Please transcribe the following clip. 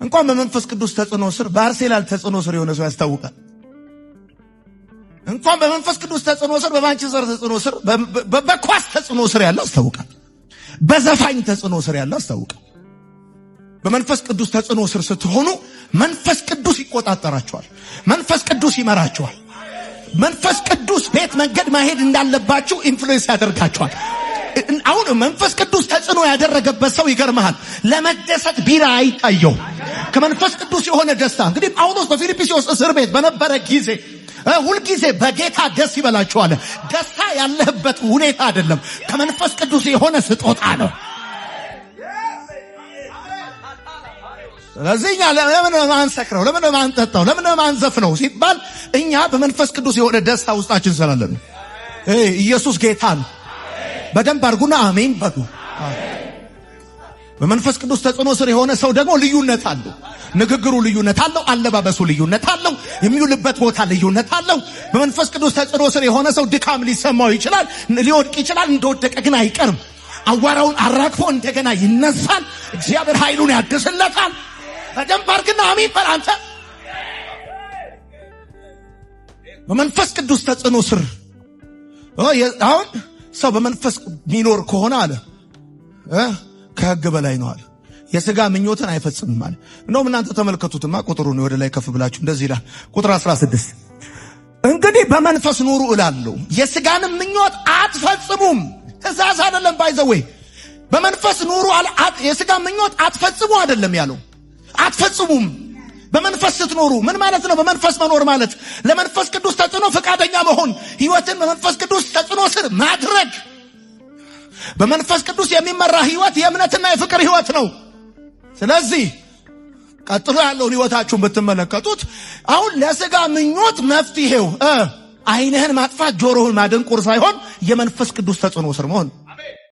እንኳን በመንፈስ ቅዱስ ተጽዕኖ ስር በአርሴናል ተጽዕኖ ስር የሆነ ሰው ያስታውቃል። እንኳን በመንፈስ ቅዱስ ተጽዕኖ ስር በማንቸስተር ተጽዕኖ ስር በኳስ ተጽዕኖ ስር ያለው ያስታውቃል። በዘፋኝ ተጽዕኖ ስር ያለው ያስታውቃል። በመንፈስ ቅዱስ ተጽዕኖ ስር ስትሆኑ መንፈስ ቅዱስ ይቆጣጠራቸዋል። መንፈስ ቅዱስ ይመራቸዋል። መንፈስ ቅዱስ ቤት መንገድ ማሄድ እንዳለባችሁ ኢንፍሉዌንስ ያደርጋቸዋል። አሁን መንፈስ ቅዱስ ተጽዕኖ ያደረገበት ሰው ይገርምሃል፣ ለመደሰት ቢራ አይታየው። ከመንፈስ ቅዱስ የሆነ ደስታ እንግዲህ ጳውሎስ በፊልጵስዩስ እስር ቤት በነበረ ጊዜ ሁልጊዜ በጌታ ደስ ይበላችኋል። ደስታ ያለህበት ሁኔታ አይደለም፣ ከመንፈስ ቅዱስ የሆነ ስጦታ ነው። ስለዚህ እኛ ለምን ማንሰክረው፣ ለምን ማንጠጣው፣ ለምን ማንዘፍነው ሲባል እኛ በመንፈስ ቅዱስ የሆነ ደስታ ውስጣችን ስላለን። ኢየሱስ ጌታ ነው። በደንብ አድርጉና አሜን በሉ። በመንፈስ ቅዱስ ተጽዕኖ ስር የሆነ ሰው ደግሞ ልዩነት አለው። ንግግሩ ልዩነት አለው። አለባበሱ ልዩነት አለው። የሚውልበት ቦታ ልዩነት አለው። በመንፈስ ቅዱስ ተጽዕኖ ስር የሆነ ሰው ድካም ሊሰማው ይችላል፣ ሊወድቅ ይችላል። እንደወደቀ ግን አይቀርም። አዋራውን አራግፎ እንደገና ይነሳል። እግዚአብሔር ኃይሉን ያድስለታል። በደንብ አድርግና አሜን በል አንተ። በመንፈስ ቅዱስ ተጽዕኖ ስር አሁን ሰው በመንፈስ ሚኖር ከሆነ አለ ከሕግ በላይ ነው አለ። የሥጋ ምኞትን አይፈጽምም አለ። እንደውም እናንተ ተመልከቱትማ ቁጥሩን ወደ ላይ ከፍ ብላችሁ እንደዚህ ይላል። ቁጥር 16 እንግዲህ በመንፈስ ኑሩ እላለሁ፣ የሥጋንም ምኞት አትፈጽሙም። ትእዛዝ አይደለም ባይዘወይ በመንፈስ ኑሩ አለ። የሥጋ ምኞት አትፈጽሙ አይደለም ያለው፣ አትፈጽሙም። በመንፈስ ስትኖሩ ምን ማለት ነው? በመንፈስ መኖር ማለት ለመንፈስ ቅዱስ ተጽዕኖ ፈቃደኛ መሆን፣ ሕይወትን በመንፈስ ቅዱስ ተጽዕኖ ስር ማድረግ። በመንፈስ ቅዱስ የሚመራ ሕይወት የእምነትና የፍቅር ሕይወት ነው። ስለዚህ ቀጥሎ ያለውን ሕይወታችሁን ብትመለከቱት አሁን ለሥጋ ምኞት መፍትሄው ዓይንህን ማጥፋት፣ ጆሮህን ማደንቆር ሳይሆን የመንፈስ ቅዱስ ተጽዕኖ ስር መሆን።